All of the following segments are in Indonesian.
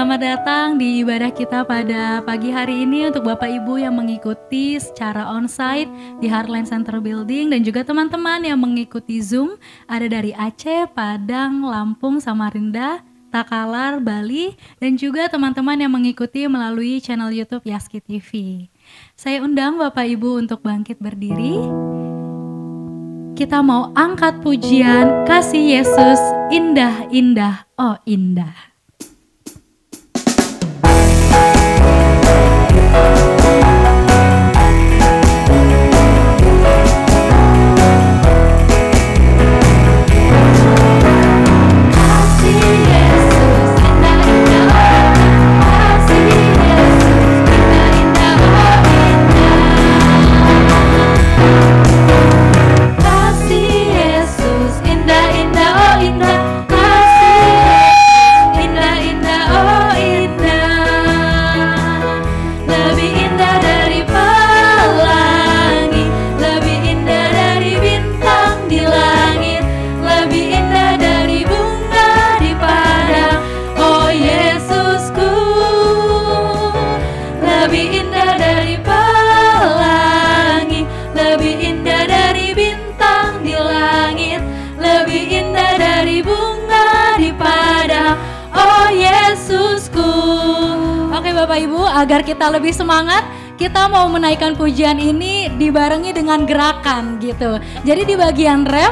Selamat datang di ibadah kita pada pagi hari ini untuk Bapak Ibu yang mengikuti secara onsite di Heartland Center Building dan juga teman-teman yang mengikuti Zoom ada dari Aceh, Padang, Lampung, Samarinda, Takalar, Bali dan juga teman-teman yang mengikuti melalui channel YouTube Yaski TV. Saya undang Bapak Ibu untuk bangkit berdiri. Kita mau angkat pujian kasih Yesus indah-indah, oh indah. Bapak Ibu, agar kita lebih semangat, kita mau menaikkan pujian ini dibarengi dengan gerakan gitu. Jadi di bagian ref,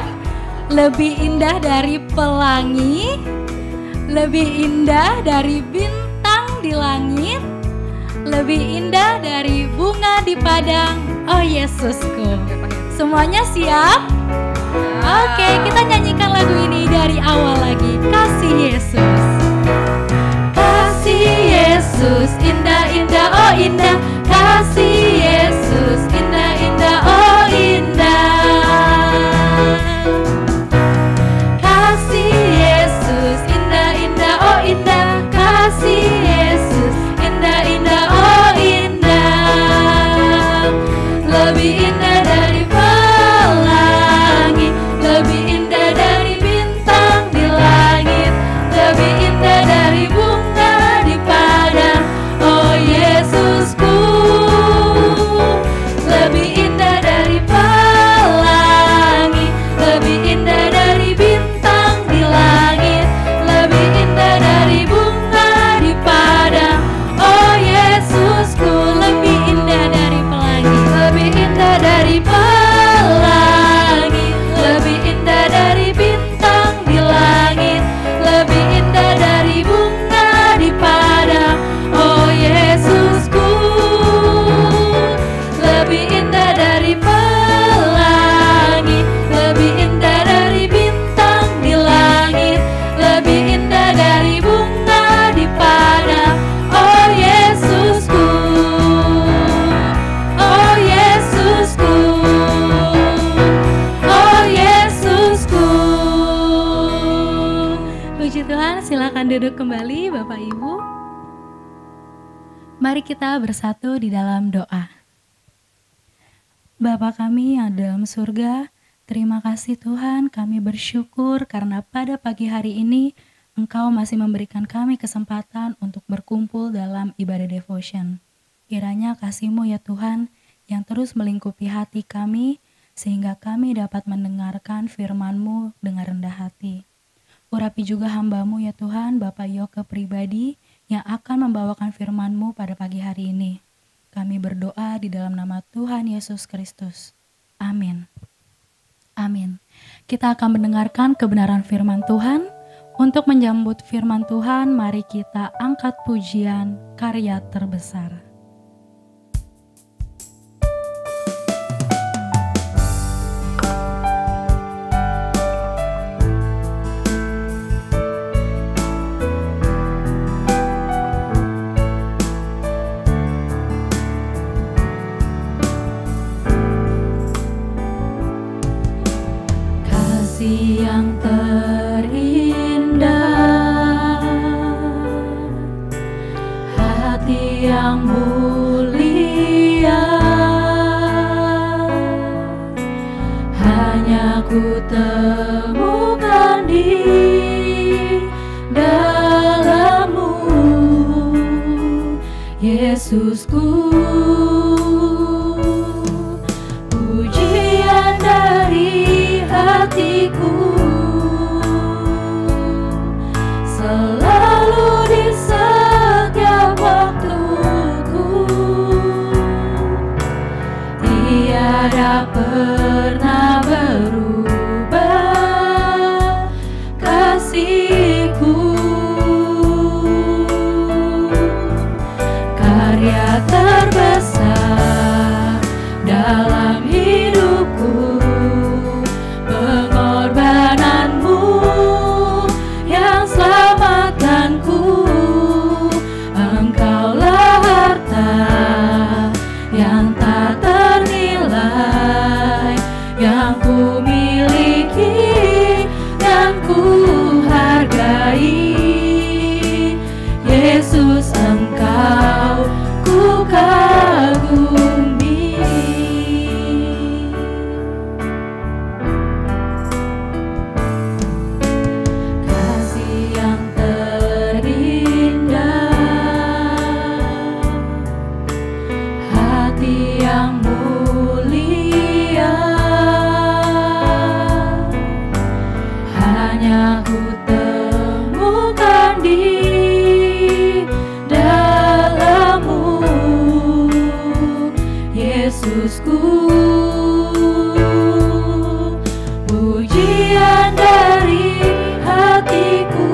lebih indah dari pelangi, lebih indah dari bintang di langit, lebih indah dari bunga di padang, oh Yesusku. Semuanya siap? Oke, kita nyanyikan lagu ini dari awal lagi. Kasih Yesus. Kasih Yesus indah-indah, oh indah. Kasih Yesus indah-indah, oh indah. Kasih Yesus indah-indah, oh indah. Kasih Yesus indah-indah, oh indah. Lebih indah dari pelangi, lebih indah dari bintang di langit, lebih indah dari bunga di padang, oh Yesusku. Lebih indah dari pelangi, lebih indah dari bintang di langit, lebih indah dari bunga di padang, oh Yesusku. Lebih indah dari pelangi, lebih indah dari pelangi, lebih indah dari bintang di langit, lebih indah dari bunga di padang, oh Yesusku. Lebih indah dari pelangi, lebih indah dari bintang di langit, lebih indah dari bunga di padang, oh Yesusku. Oh Yesusku. Oh Yesusku. Puji Tuhan, silakan duduk kembali Bapak Ibu. Mari kita bersatu di dalam doa. Bapa kami yang dalam surga, terima kasih Tuhan, kami bersyukur karena pada pagi hari ini Engkau masih memberikan kami kesempatan untuk berkumpul dalam ibadah devotion. Kiranya kasih-Mu ya Tuhan yang terus melingkupi hati kami sehingga kami dapat mendengarkan firman-Mu dengan rendah hati. Urapi juga hamba-Mu ya Tuhan, Bapak Yoke pribadi yang akan membawakan firman-Mu pada pagi hari ini. Kami berdoa di dalam nama Tuhan Yesus Kristus. Amin. Amin. Kita akan mendengarkan kebenaran firman Tuhan. Untuk menyambut firman Tuhan, mari kita angkat pujian karya terbesar. Yang terindah, hati yang mulia, hanya ku temukan di dalam-Mu. Yesusku, pujian dari hatiku, selalu di setiap waktuku, tiada pernah berubah kasihku. Karya terbesar dalam hidupku, pengorbananmu yang selamatkanku. Engkaulah harta yang tak ternilai, yang ku miliki dan ku hargai. Yesus, Engkau ku kagumi. Kasih yang terindah, hati yang mulia, hanya ku temukan di dalam-Mu, Yesusku. Pujian dari hatiku,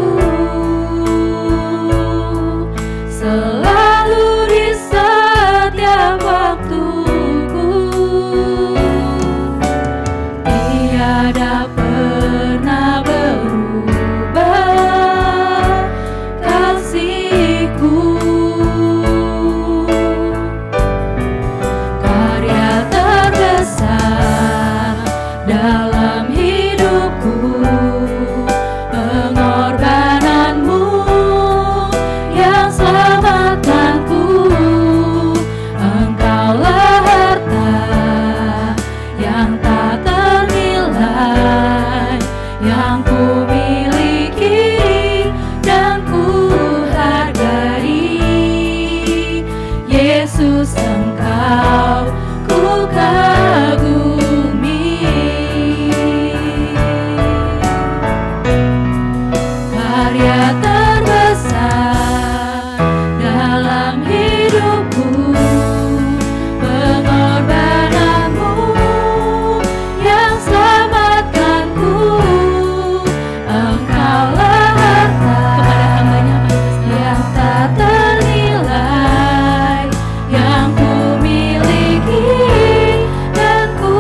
selalu di setiap waktuku, tiada pernah berubah kasihku. Karya terbesar dalam hidupku, pengorbananmu yang selamatkanku. Engkaulah harta yang tak ternilai, yang ku miliki dan ku hargai. Yesus, Engkau ku kagumi. Karya terbesar dalam hidupku, pengorbananmu yang selamatkanku. Engkaulah harta kepada hamba-Nya yang tak ternilai, yang ku miliki dan ku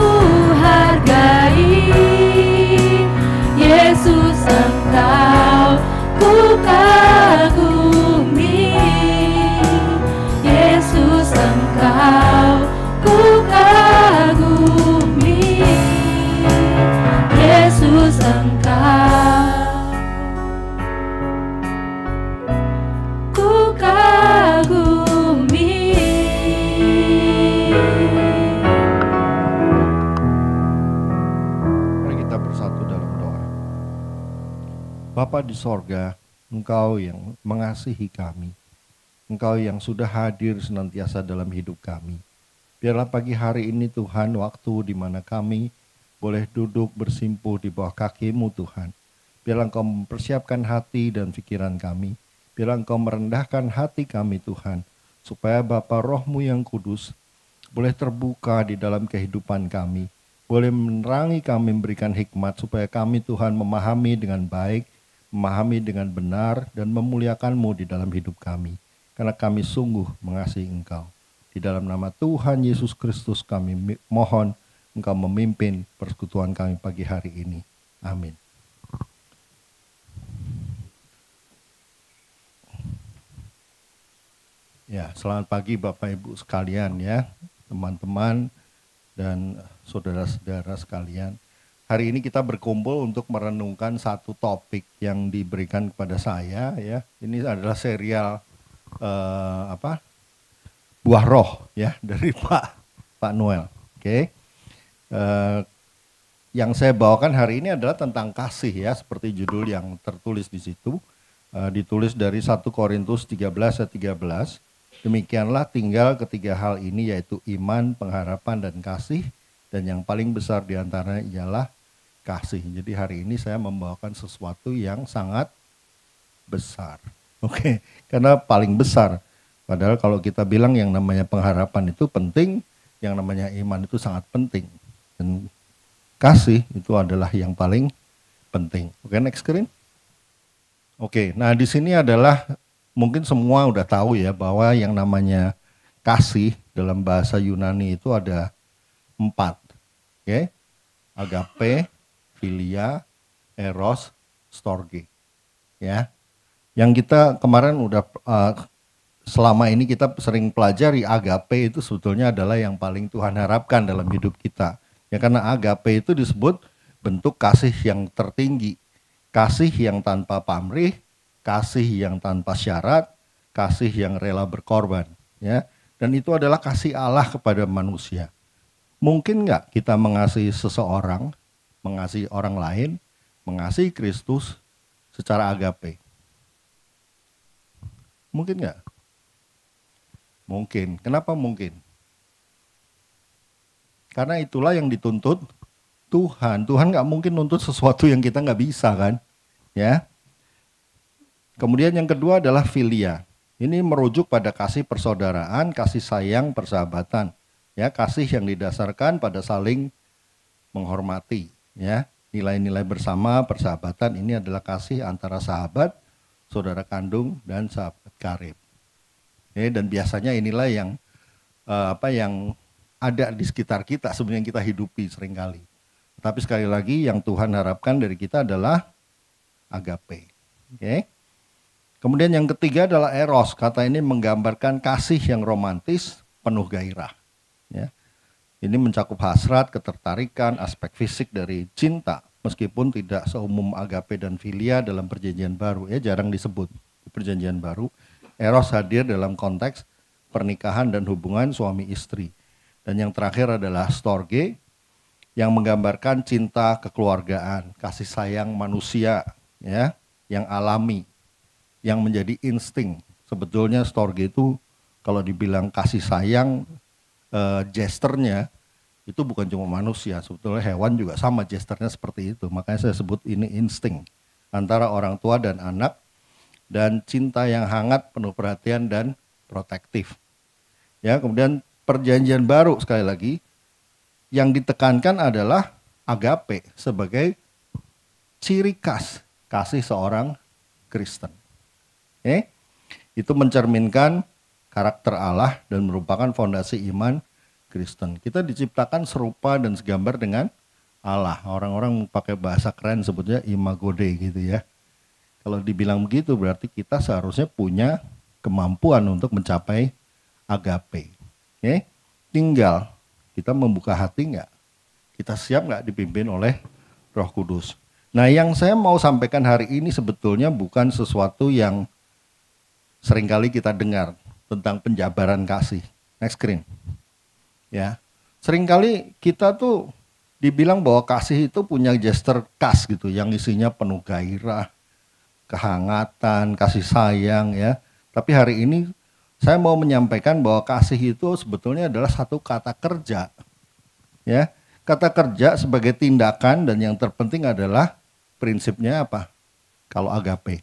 hargai. Yesus, Engkau ku kagumi. Yesus, Engkau ku kagumi. Yesus, Engkau ku kagumi. Mari kita bersatu dalam doa. Bapa di sorga, Engkau yang mengasihi kami, Engkau yang sudah hadir senantiasa dalam hidup kami. Biarlah pagi hari ini Tuhan, waktu di mana kami boleh duduk bersimpuh di bawah kaki-Mu Tuhan. Biarlah Engkau mempersiapkan hati dan pikiran kami. Biarlah Engkau merendahkan hati kami Tuhan, supaya Bapa Roh-Mu yang kudus boleh terbuka di dalam kehidupan kami. Boleh menerangi kami, memberikan hikmat supaya kami Tuhan memahami dengan baik, memahami dengan benar, dan memuliakan-Mu di dalam hidup kami. Karena kami sungguh mengasihi Engkau. Di dalam nama Tuhan Yesus Kristus kami mohon Engkau memimpin persekutuan kami pagi hari ini. Amin. Ya, selamat pagi Bapak Ibu sekalian ya, teman-teman dan saudara-saudara sekalian. Hari ini kita berkumpul untuk merenungkan satu topik yang diberikan kepada saya ya. Ini adalah serial Buah Roh ya dari Pak Noel. Oke. Yang saya bawakan hari ini adalah tentang kasih ya, seperti judul yang tertulis di situ. Ditulis dari 1 Korintus 13 ayat 13. Demikianlah tinggal ketiga hal ini, yaitu iman, pengharapan, dan kasih. Dan yang paling besar diantaranya ialah kasih. Jadi hari ini saya membawakan sesuatu yang sangat besar. Oke, karena paling besar. Padahal kalau kita bilang yang namanya pengharapan itu penting, yang namanya iman itu sangat penting. Dan kasih itu adalah yang paling penting. Oke, next screen. Oke, nah di sini adalah mungkin semua udah tahu ya bahwa yang namanya kasih dalam bahasa Yunani itu ada 4. Oke, agape, philia, eros, storge. Ya, yang kita kemarin udah selama ini kita sering pelajari agape itu sebetulnya adalah yang paling Tuhan harapkan dalam hidup kita. Ya, karena agape itu disebut bentuk kasih yang tertinggi. Kasih yang tanpa pamrih, kasih yang tanpa syarat, kasih yang rela berkorban, ya. Dan itu adalah kasih Allah kepada manusia. Mungkin nggak kita mengasihi seseorang, mengasihi orang lain, mengasihi Kristus secara agape? Mungkin nggak? Mungkin. Kenapa mungkin? Karena itulah yang dituntut Tuhan. Tuhan nggak mungkin nuntut sesuatu yang kita nggak bisa kan, ya. Kemudian yang kedua adalah philia. Ini merujuk pada kasih persaudaraan, kasih sayang, persahabatan, ya, kasih yang didasarkan pada saling menghormati, ya. Nilai-nilai bersama, persahabatan ini adalah kasih antara sahabat, saudara kandung, dan sahabat karib. Ya, dan biasanya inilah yang yang ada di sekitar kita sebenarnya yang kita hidupi seringkali. Tapi sekali lagi yang Tuhan harapkan dari kita adalah agape. Oke. Kemudian yang ketiga adalah eros. Kata ini menggambarkan kasih yang romantis, penuh gairah. Ya. Ini mencakup hasrat, ketertarikan, aspek fisik dari cinta. Meskipun tidak seumum agape dan philia dalam perjanjian baru. Ya, jarang disebut di perjanjian baru. Eros hadir dalam konteks pernikahan dan hubungan suami istri. Dan yang terakhir adalah storge, yang menggambarkan cinta kekeluargaan, kasih sayang manusia, ya, yang alami, yang menjadi insting. Sebetulnya storge itu kalau dibilang kasih sayang, gesternya itu bukan cuma manusia, sebetulnya hewan juga sama gesternya seperti itu. Makanya saya sebut ini insting antara orang tua dan anak, dan cinta yang hangat, penuh perhatian dan protektif. Ya, kemudian perjanjian baru sekali lagi yang ditekankan adalah agape sebagai ciri khas kasih seorang Kristen. Itu mencerminkan karakter Allah dan merupakan fondasi iman Kristen. Kita diciptakan serupa dan segambar dengan Allah. Orang-orang pakai bahasa keren sebutnya imago Dei gitu ya. Kalau dibilang begitu berarti kita seharusnya punya kemampuan untuk mencapai agape. Tinggal kita membuka hati nggak? Kita siap nggak dipimpin oleh Roh Kudus? Nah, yang saya mau sampaikan hari ini sebetulnya bukan sesuatu yang seringkali kita dengar tentang penjabaran kasih. Next screen. Ya, seringkali kita tuh dibilang bahwa kasih itu punya gesture khas gitu, yang isinya penuh gairah, kehangatan, kasih sayang, ya. Tapi hari ini saya mau menyampaikan bahwa kasih itu sebetulnya adalah satu kata kerja. Ya, kata kerja sebagai tindakan, dan yang terpenting adalah prinsipnya apa? Kalau agape,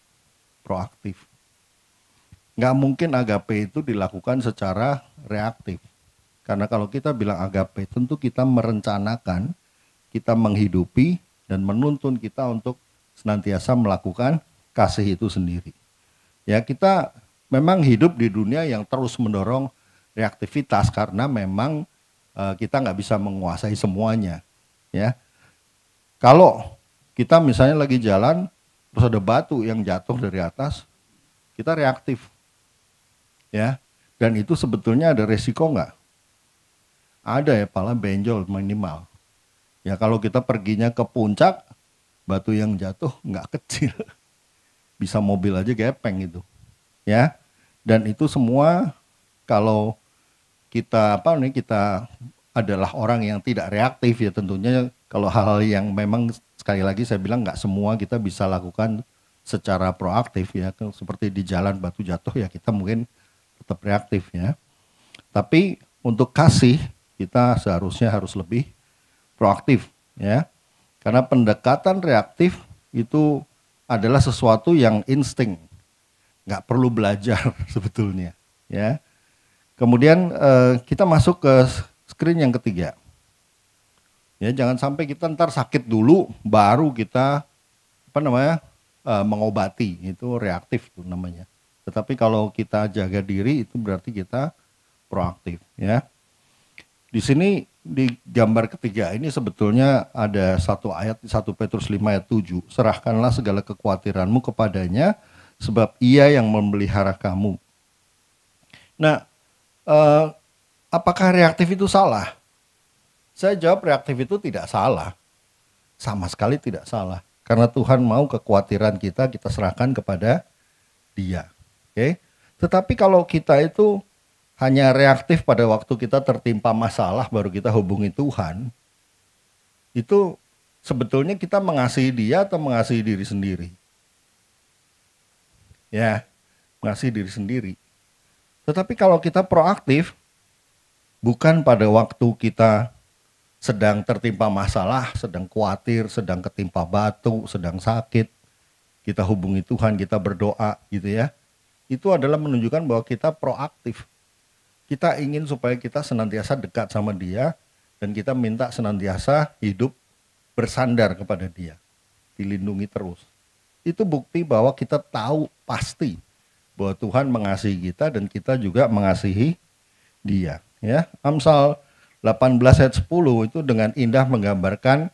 proaktif. Nggak mungkin agape itu dilakukan secara reaktif. Karena kalau kita bilang agape, tentu kita merencanakan, kita menghidupi, dan menuntun kita untuk senantiasa melakukan kasih itu sendiri. Ya, kita memang hidup di dunia yang terus mendorong reaktivitas karena memang kita nggak bisa menguasai semuanya. Ya, kalau kita misalnya lagi jalan terus ada batu yang jatuh dari atas, kita reaktif. Ya, dan itu sebetulnya ada resiko nggak? Ada ya, pala benjol minimal. Ya, kalau kita perginya ke puncak, batu yang jatuh nggak kecil, bisa mobil aja gepeng gitu. Ya, dan itu semua kalau kita kita adalah orang yang tidak reaktif, ya tentunya kalau hal-hal yang memang sekali lagi saya bilang nggak semua kita bisa lakukan secara proaktif, ya, seperti di jalan batu jatuh, ya kita mungkin tetap reaktif ya. Tapi untuk kasih kita seharusnya harus lebih proaktif ya. Karena pendekatan reaktif itu adalah sesuatu yang insting, nggak perlu belajar sebetulnya ya. Kemudian kita masuk ke screen yang ketiga. Ya, jangan sampai kita ntar sakit dulu baru kita mengobati, itu reaktif tuh namanya. Tetapi kalau kita jaga diri itu berarti kita proaktif ya. Di sini di gambar ketiga ini sebetulnya ada satu ayat, 1 Petrus 5 ayat 7. Serahkanlah segala kekhawatiranmu kepadanya sebab ia yang memelihara kamu. Nah, apakah reaktif itu salah? Saya jawab reaktif itu tidak salah. Sama sekali tidak salah. Karena Tuhan mau kekhawatiran kita serahkan kepada Dia. Oke? Tetapi kalau kita itu hanya reaktif pada waktu kita tertimpa masalah baru kita hubungi Tuhan, itu sebetulnya kita mengasihi Dia atau mengasihi diri sendiri? Ya, mengasihi diri sendiri. Tetapi kalau kita proaktif, bukan pada waktu kita sedang tertimpa masalah, sedang khawatir, sedang ketimpa batu, sedang sakit, kita hubungi Tuhan, kita berdoa gitu ya. Itu adalah menunjukkan bahwa kita proaktif. Kita ingin supaya kita senantiasa dekat sama Dia dan kita minta senantiasa hidup bersandar kepada Dia. Dilindungi terus. Itu bukti bahwa kita tahu pasti bahwa Tuhan mengasihi kita dan kita juga mengasihi Dia. Ya, Amsal 18 ayat 10 itu dengan indah menggambarkan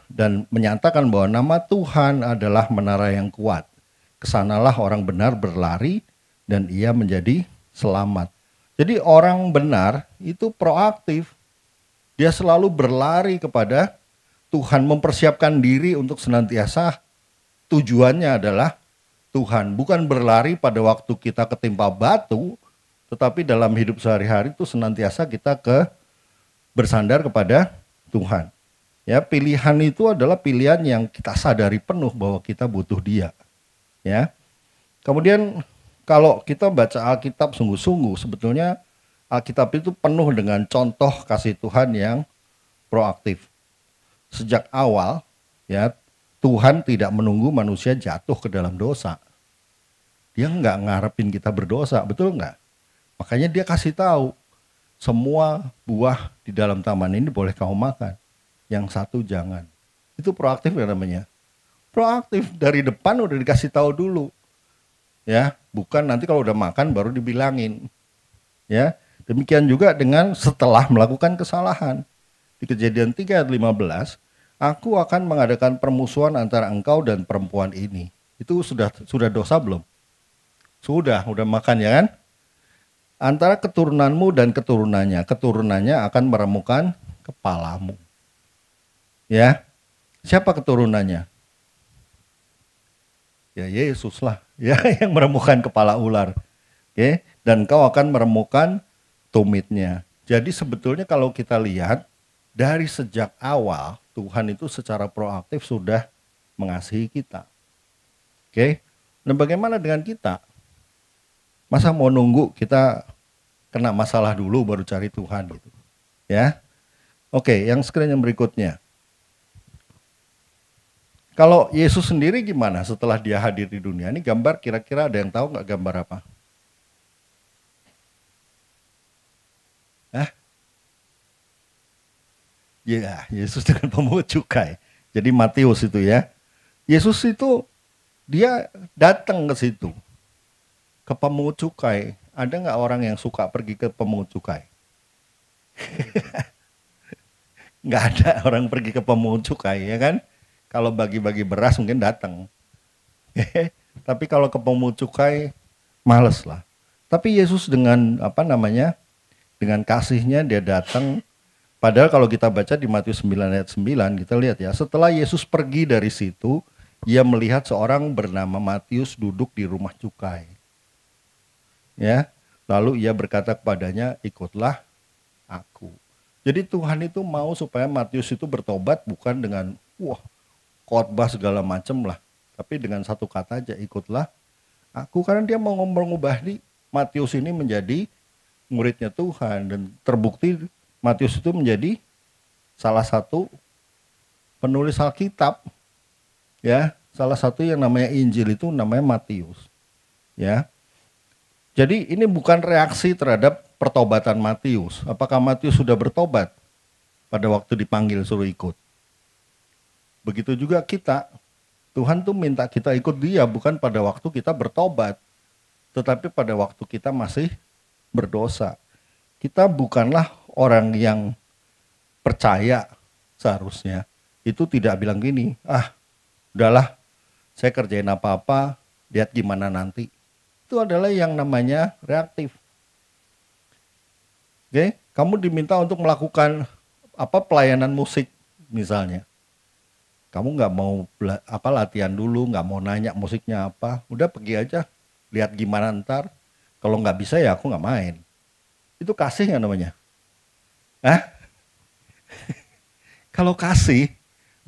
dan menyatakan bahwa nama Tuhan adalah menara yang kuat. Kesanalah orang benar berlari dan ia menjadi selamat. Jadi orang benar itu proaktif. Dia selalu berlari kepada Tuhan, mempersiapkan diri untuk senantiasa tujuannya adalah Tuhan. Bukan berlari pada waktu kita ketimpa batu, tetapi dalam hidup sehari-hari itu senantiasa kita bersandar kepada Tuhan. Ya, pilihan itu adalah pilihan yang kita sadari penuh bahwa kita butuh Dia. Ya. Kemudian kalau kita baca Alkitab sungguh-sungguh, sebetulnya Alkitab itu penuh dengan contoh kasih Tuhan yang proaktif. Sejak awal, ya, Tuhan tidak menunggu manusia jatuh ke dalam dosa. Dia nggak ngarepin kita berdosa, betul nggak? Makanya Dia kasih tahu, semua buah di dalam taman ini boleh kamu makan, yang satu jangan. Itu proaktif ya namanya. Proaktif, dari depan udah dikasih tahu dulu. Ya, bukan nanti kalau udah makan baru dibilangin. Ya, demikian juga dengan setelah melakukan kesalahan. Di Kejadian 3 ayat 15, aku akan mengadakan permusuhan antara engkau dan perempuan ini. Itu sudah dosa belum? Udah makan ya kan? Antara keturunanmu dan keturunannya akan meremukan kepalamu. Ya, siapa keturunannya? Ya Yesus lah, ya, yang meremukan kepala ular. Oke, dan kau akan meremukan tumitnya. Jadi sebetulnya kalau kita lihat dari sejak awal Tuhan itu secara proaktif sudah mengasihi kita. Oke, dan bagaimana dengan kita? Masa mau nunggu kita kena masalah dulu baru cari Tuhan gitu. Ya. Oke, yang screen yang berikutnya. Kalau Yesus sendiri gimana setelah Dia hadir di dunia? Ini gambar kira-kira ada yang tahu nggak gambar apa? Ya, Yesus dengan pemungut cukai. Jadi Matius itu ya. Yesus itu Dia datang ke situ. Ke pemungut cukai. Ada nggak orang yang suka pergi ke pemungut cukai? Nggak ada orang pergi ke pemungut cukai ya kan? Kalau bagi-bagi beras mungkin datang. Tapi kalau ke pemungut cukai males lah. Tapi Yesus dengan dengan kasihnya Dia datang. Padahal kalau kita baca di Matius 9 ayat 9 kita lihat ya, setelah Yesus pergi dari situ, Ia melihat seorang bernama Matius duduk di rumah cukai. Ya, lalu Ia berkata kepadanya, ikutlah aku. Jadi Tuhan itu mau supaya Matius itu bertobat bukan dengan khotbah segala macam lah, tapi dengan satu kata aja, ikutlah aku, karena Dia mau mengubah Matius ini menjadi muridnya Tuhan, dan terbukti Matius itu menjadi salah satu penulis Alkitab. Ya, salah satu yang namanya Injil itu namanya Matius. Ya. Jadi ini bukan reaksi terhadap pertobatan Matius. Apakah Matius sudah bertobat pada waktu dipanggil suruh ikut? Begitu juga kita. Tuhan tuh minta kita ikut dia bukan pada waktu kita bertobat, tetapi pada waktu kita masih berdosa. Kita bukanlah orang yang percaya seharusnya. Itu tidak bilang gini, udahlah saya kerjain apa-apa, lihat gimana nanti. Itu adalah yang namanya reaktif. Oke, kamu diminta untuk melakukan pelayanan musik misalnya. Kamu nggak mau latihan dulu, nggak mau nanya musiknya apa, udah pergi aja, lihat gimana ntar. Kalau nggak bisa ya aku nggak main. Itu kasih nggak namanya? Kalau kasih,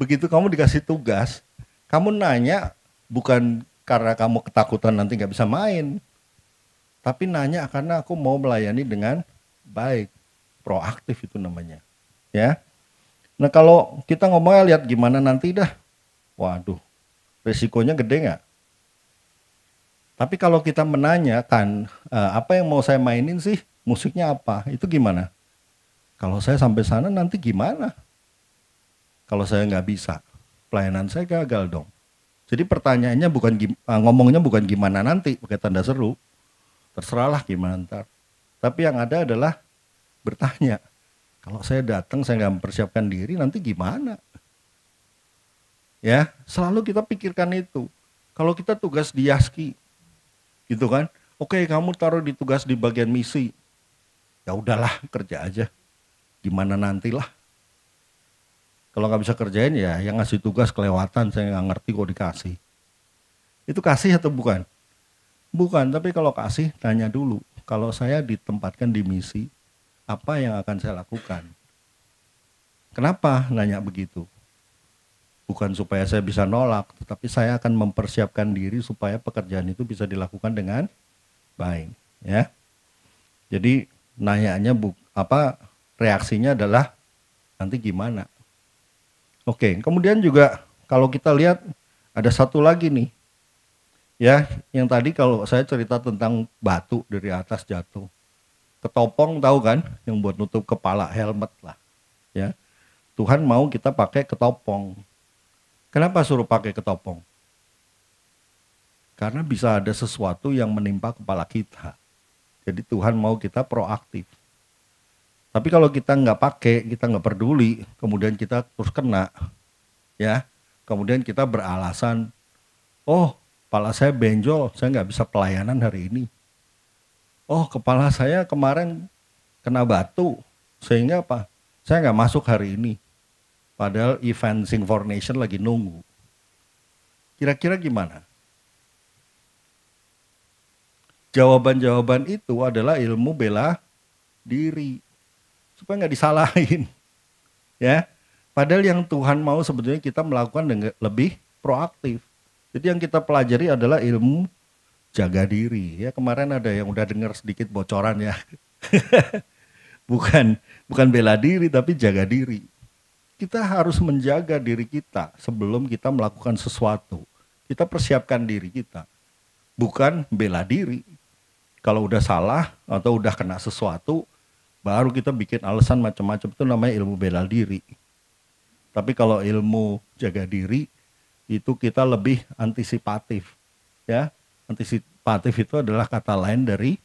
begitu kamu dikasih tugas, kamu nanya bukan karena kamu ketakutan nanti nggak bisa main, tapi nanya karena aku mau melayani dengan baik, proaktif itu namanya, ya. Nah kalau kita ngomongnya lihat gimana nanti dah, waduh, resikonya gede nggak? Tapi kalau kita menanyakan apa yang mau saya mainin sih, musiknya apa, itu gimana? Kalau saya sampai sana nanti gimana? Kalau saya nggak bisa, pelayanan saya gagal dong. Jadi pertanyaannya ngomongnya bukan gimana nanti, pakai tanda seru, terserahlah gimana ntar. Tapi yang ada adalah bertanya, kalau saya datang saya nggak mempersiapkan diri nanti gimana? Ya, selalu kita pikirkan itu. Kalau kita tugas di Yaski, gitu kan? Oke, kamu taruh di tugas di bagian misi. Ya udahlah, kerja aja. Gimana nantilah. Kalau nggak bisa kerjain ya yang ngasih tugas kelewatan, saya nggak ngerti kok dikasih. Itu kasih atau bukan? Bukan, tapi kalau kasih tanya dulu. Kalau saya ditempatkan di misi, apa yang akan saya lakukan? Kenapa nanya begitu? Bukan supaya saya bisa nolak, tetapi saya akan mempersiapkan diri supaya pekerjaan itu bisa dilakukan dengan baik, ya. Jadi nanyanya reaksinya adalah nanti gimana? Oke, kemudian juga kalau kita lihat ada satu lagi nih. Ya, yang tadi kalau saya cerita tentang batu dari atas jatuh. Ketopong tahu kan, yang buat nutup kepala, helmet lah. Ya, Tuhan mau kita pakai ketopong. Kenapa suruh pakai ketopong? Karena bisa ada sesuatu yang menimpa kepala kita. Jadi Tuhan mau kita proaktif. Tapi kalau kita nggak pakai, kita nggak peduli, kemudian kita terus kena, ya. Kemudian kita beralasan, kepala saya benjol, saya nggak bisa pelayanan hari ini. Kepala saya kemarin kena batu, sehingga apa? Saya nggak masuk hari ini. Padahal event Sing for Nation lagi nunggu. Kira-kira gimana? Jawaban-jawaban itu adalah ilmu bela diri. Supaya nggak disalahin. Ya. Padahal yang Tuhan mau sebetulnya kita melakukan dengan lebih proaktif. Jadi yang kita pelajari adalah ilmu jaga diri. Ya, kemarin ada yang udah dengar sedikit bocoran ya. bukan bela diri tapi jaga diri. Kita harus menjaga diri kita sebelum kita melakukan sesuatu. Kita persiapkan diri kita. Bukan bela diri. Kalau udah salah atau udah kena sesuatu, baru kita bikin alasan macam-macam, itu namanya ilmu bela diri. Tapi kalau ilmu jaga diri, itu kita lebih antisipatif. Ya, antisipatif itu adalah kata lain dari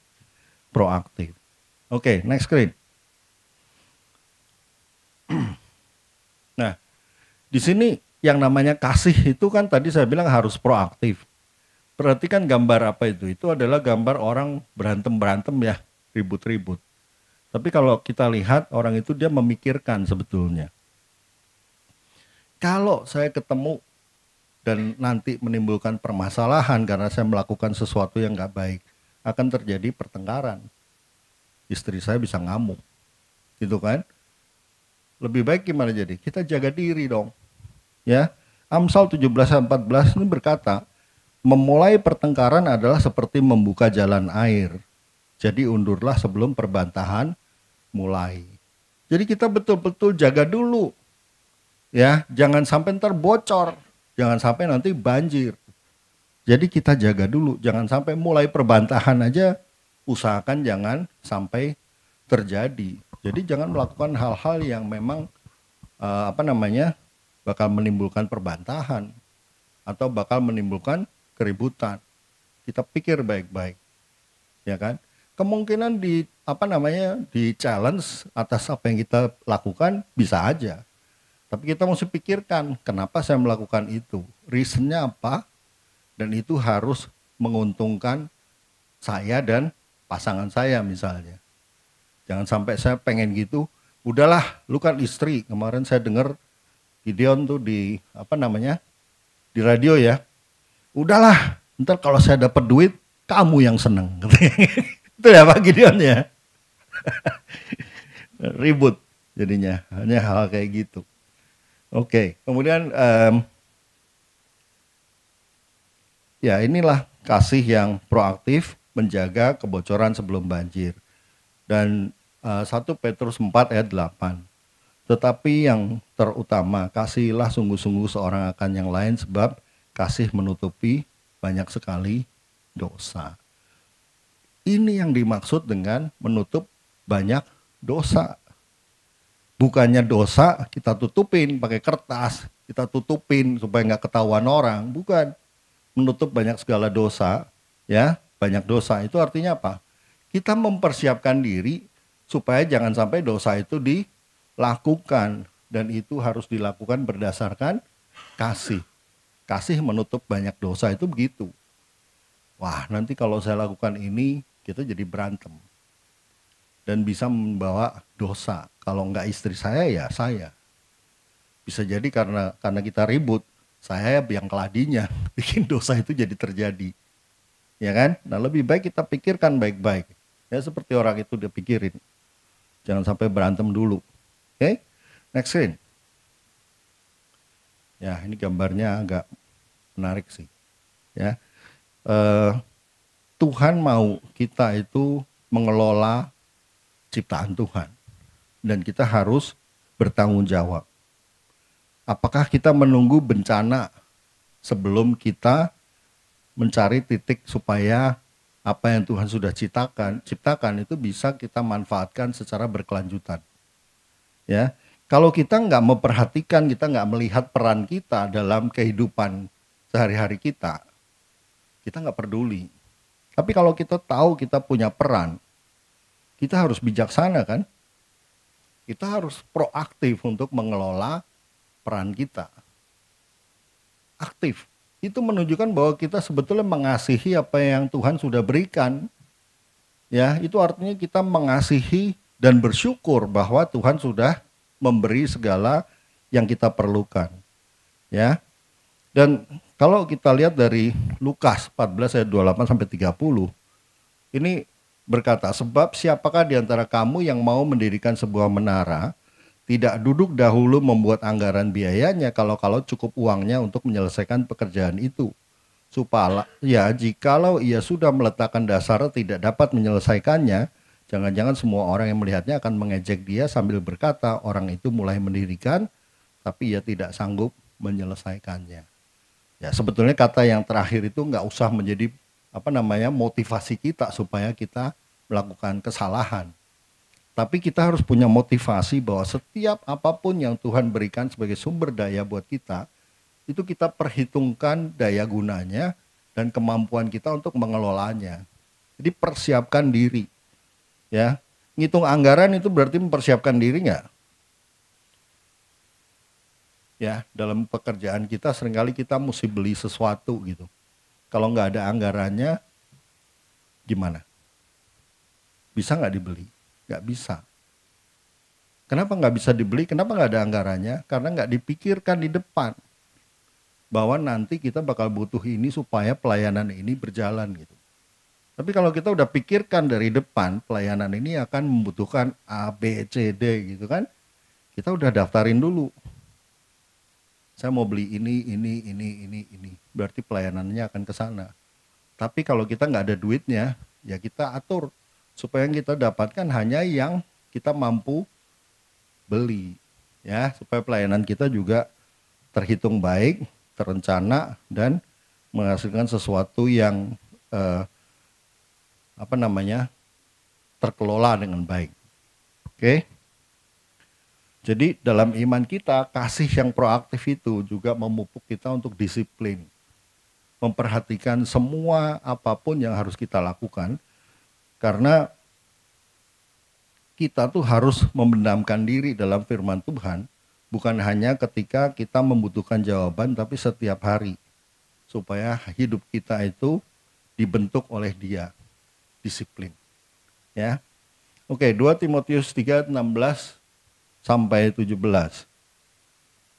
proaktif. Oke, next screen. Nah, di sini yang namanya kasih itu kan tadi saya bilang harus proaktif. Perhatikan gambar apa itu? Itu adalah gambar orang berantem ya, ribut-ribut. Tapi kalau kita lihat orang itu dia memikirkan sebetulnya. Kalau saya ketemu dan nanti menimbulkan permasalahan karena saya melakukan sesuatu yang gak baik, akan terjadi pertengkaran. Istri saya bisa ngamuk, gitu kan? Lebih baik gimana jadi? Kita jaga diri dong. Ya, Amsal 17:14 ini berkata, memulai pertengkaran adalah seperti membuka jalan air Jadi undurlah sebelum perbantahan mulai. Jadi kita betul-betul jaga dulu. Ya, jangan sampai ntar bocor. Jangan sampai nanti banjir. Jadi kita jaga dulu, jangan sampai mulai perbantahan aja usahakan jangan sampai terjadi. Jadi jangan melakukan hal-hal yang memang bakal menimbulkan perbantahan atau bakal menimbulkan keributan. Kita pikir baik-baik, ya kan? Kemungkinan di challenge atas apa yang kita lakukan bisa aja. Tapi kita mesti pikirkan kenapa saya melakukan itu, reasonnya apa, dan itu harus menguntungkan saya dan pasangan saya misalnya. Jangan sampai saya pengen gitu, udahlah lu kan istri, kemarin saya dengar Gideon tuh di di radio ya, udahlah ntar kalau saya dapat duit kamu yang seneng. Itu ya Pak Gideon ya. Ribut jadinya, hanya hal kayak gitu. Oke, kemudian ya inilah kasih yang proaktif menjaga kebocoran sebelum banjir. Dan 1 Petrus 4 ayat 8. Tetapi yang terutama, kasihilah sungguh-sungguh seorang akan yang lain sebab kasih menutupi banyak sekali dosa. Ini yang dimaksud dengan menutup banyak dosa. Bukannya dosa kita tutupin pakai kertas, kita tutupin supaya nggak ketahuan orang, bukan. Menutup banyak segala dosa, ya, banyak dosa itu artinya apa? Kita mempersiapkan diri supaya jangan sampai dosa itu dilakukan, dan itu harus dilakukan berdasarkan kasih. Kasih menutup banyak dosa itu begitu. Wah, nanti kalau saya lakukan ini, kita jadi berantem. Dan bisa membawa dosa. Kalau enggak istri saya, ya saya. Bisa jadi karena kita ribut, saya yang keladinya, bikin dosa itu jadi terjadi. Ya kan? Nah lebih baik kita pikirkan baik-baik. Ya seperti orang itu dia pikirin. Jangan sampai berantem dulu. Oke? Next screen. Ya ini gambarnya agak menarik sih. Ya, Tuhan mau kita itu mengelola ciptaan Tuhan. Dan kita harus bertanggung jawab. Apakah kita menunggu bencana sebelum kita mencari titik supaya apa yang Tuhan sudah ciptakan itu bisa kita manfaatkan secara berkelanjutan. Ya, kalau kita nggak memperhatikan, kita nggak melihat peran kita dalam kehidupan sehari-hari kita nggak peduli. Tapi kalau kita tahu kita punya peran, kita harus bijaksana kan? Kita harus proaktif untuk mengelola peran kita. Aktif. Itu menunjukkan bahwa kita sebetulnya mengasihi apa yang Tuhan sudah berikan. Ya, itu artinya kita mengasihi dan bersyukur bahwa Tuhan sudah memberi segala yang kita perlukan. Ya. Dan kalau kita lihat dari Lukas 14 ayat 28 sampai 30, ini berkata, sebab siapakah di antara kamu yang mau mendirikan sebuah menara, tidak duduk dahulu membuat anggaran biayanya kalau cukup uangnya untuk menyelesaikan pekerjaan itu. Supaya ya jikalau ia sudah meletakkan dasar tidak dapat menyelesaikannya, jangan-jangan semua orang yang melihatnya akan mengejek dia sambil berkata, orang itu mulai mendirikan tapi ia tidak sanggup menyelesaikannya. Ya sebetulnya kata yang terakhir itu nggak usah menjadi motivasi kita supaya kita melakukan kesalahan. Tapi kita harus punya motivasi bahwa setiap apapun yang Tuhan berikan sebagai sumber daya buat kita, itu kita perhitungkan daya gunanya dan kemampuan kita untuk mengelolanya. Jadi persiapkan diri. Ya, ngitung anggaran itu berarti mempersiapkan diri nggak? Ya, dalam pekerjaan kita seringkali kita mesti beli sesuatu gitu. Kalau nggak ada anggarannya, gimana? Bisa nggak dibeli? Nggak bisa. Kenapa nggak bisa dibeli? Kenapa nggak ada anggarannya? Karena nggak dipikirkan di depan. Bahwa nanti kita bakal butuh ini supaya pelayanan ini berjalan gitu. Tapi kalau kita udah pikirkan dari depan, pelayanan ini akan membutuhkan A, B, C, D gitu kan. Kita udah daftarin dulu. Saya mau beli ini. Berarti pelayanannya akan ke sana. Tapi kalau kita nggak ada duitnya, ya kita atur. supaya yang kita dapatkan hanya yang kita mampu beli, ya, supaya pelayanan kita juga terhitung baik, terencana, dan menghasilkan sesuatu yang terkelola dengan baik. Oke? Jadi dalam iman kita, kasih yang proaktif itu juga memupuk kita untuk disiplin, memperhatikan semua apapun yang harus kita lakukan, karena kita tuh harus memendamkan diri dalam firman Tuhan, bukan hanya ketika kita membutuhkan jawaban, tapi setiap hari, supaya hidup kita itu dibentuk oleh Dia, disiplin. Ya, oke, 2 Timotius 3:16 sampai 17.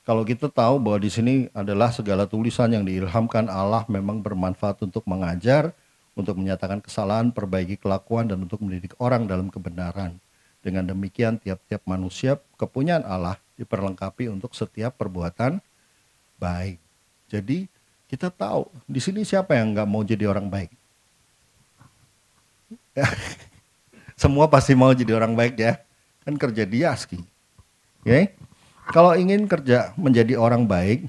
Kalau kita tahu bahwa di sini adalah segala tulisan yang diilhamkan Allah memang bermanfaat untuk mengajar, untuk menyatakan kesalahan, perbaiki kelakuan, dan untuk mendidik orang dalam kebenaran. Dengan demikian tiap-tiap manusia kepunyaan Allah diperlengkapi untuk setiap perbuatan baik. Jadi kita tahu di sini siapa yang nggak mau jadi orang baik? Semua pasti mau jadi orang baik ya. Kan kerja di Yaski. Oke? Kalau ingin kerja menjadi orang baik,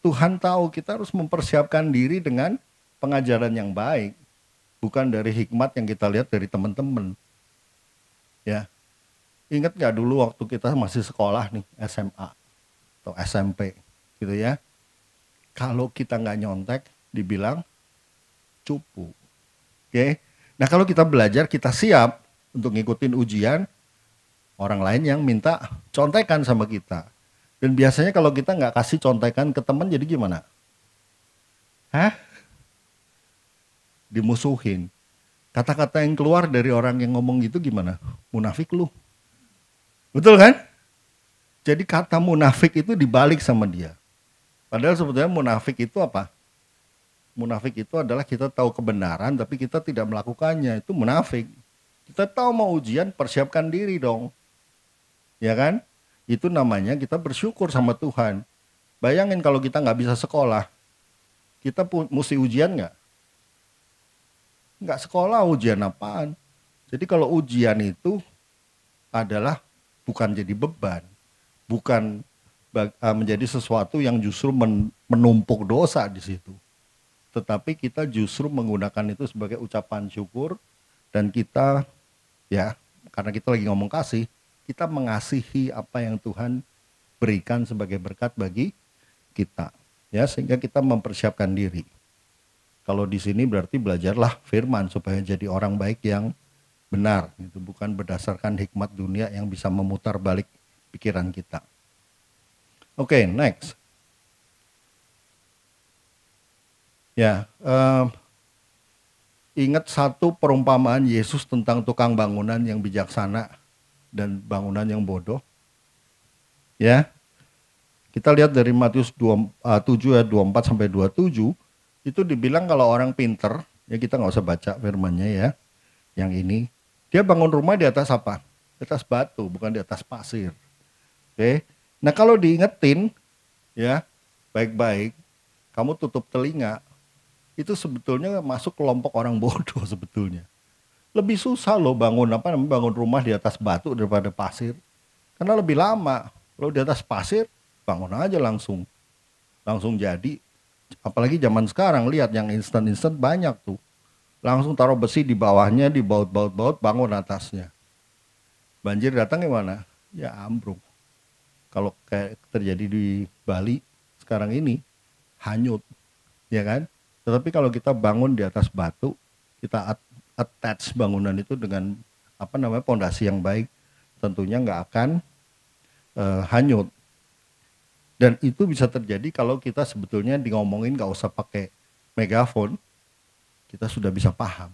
Tuhan tahu kita harus mempersiapkan diri dengan pengajaran yang baik. Bukan dari hikmat yang kita lihat dari teman-teman. Ya. Ingat gak dulu waktu kita masih sekolah nih, SMA atau SMP gitu ya. Kalau kita nggak nyontek, dibilang cupu. Oke? Nah kalau kita belajar, kita siap untuk ngikutin ujian, orang lain yang minta contekan sama kita. Dan biasanya kalau kita nggak kasih contekan ke teman, jadi gimana? Dimusuhin. Kata-kata yang keluar dari orang yang ngomong gitu gimana? Munafik lu. Betul kan? Jadi kata munafik itu dibalik sama dia. Padahal sebetulnya munafik itu apa? Munafik itu adalah kita tahu kebenaran tapi kita tidak melakukannya. Itu munafik. Kita tahu mau ujian, persiapkan diri dong. Ya kan? Itu namanya kita bersyukur sama Tuhan. Bayangin kalau kita nggak bisa sekolah. Kita mesti ujian nggak? Nggak sekolah, ujian apaan? Jadi kalau ujian itu adalah bukan jadi beban, bukan menjadi sesuatu yang justru menumpuk dosa di situ. Tetapi kita justru menggunakan itu sebagai ucapan syukur, dan kita, ya, karena kita lagi ngomong kasih, kita mengasihi apa yang Tuhan berikan sebagai berkat bagi kita, ya, sehingga kita mempersiapkan diri. Kalau di sini berarti belajarlah firman supaya jadi orang baik yang benar, itu bukan berdasarkan hikmat dunia yang bisa memutar balik pikiran kita. Oke, next. Ya, ingat satu perumpamaan Yesus tentang tukang bangunan yang bijaksana dan bangunan yang bodoh. Ya, kita lihat dari Matius 7 ayat 24 sampai 27, itu dibilang kalau orang pinter, ya kita nggak usah baca firmannya ya, yang ini. Dia bangun rumah di atas apa? Di atas batu, bukan di atas pasir. Oke. Nah kalau diingetin, ya baik-baik, kamu tutup telinga, itu sebetulnya masuk kelompok orang bodoh sebetulnya. Lebih susah loh bangun rumah di atas batu daripada pasir. Karena lebih lama. Kalau di atas pasir, bangun aja langsung jadi. Apalagi zaman sekarang, lihat yang instan-instan banyak tuh. Langsung taruh besi di bawahnya, dibaut-baut, bangun atasnya. Banjir datang gimana? Ya ambruk. Kalau kayak terjadi di Bali sekarang ini, hanyut, ya kan? Tetapi kalau kita bangun di atas batu, kita attach bangunan itu dengan pondasi yang baik, tentunya nggak akan hanyut. Dan itu bisa terjadi kalau kita sebetulnya ngomongin nggak usah pakai megafon, kita sudah bisa paham.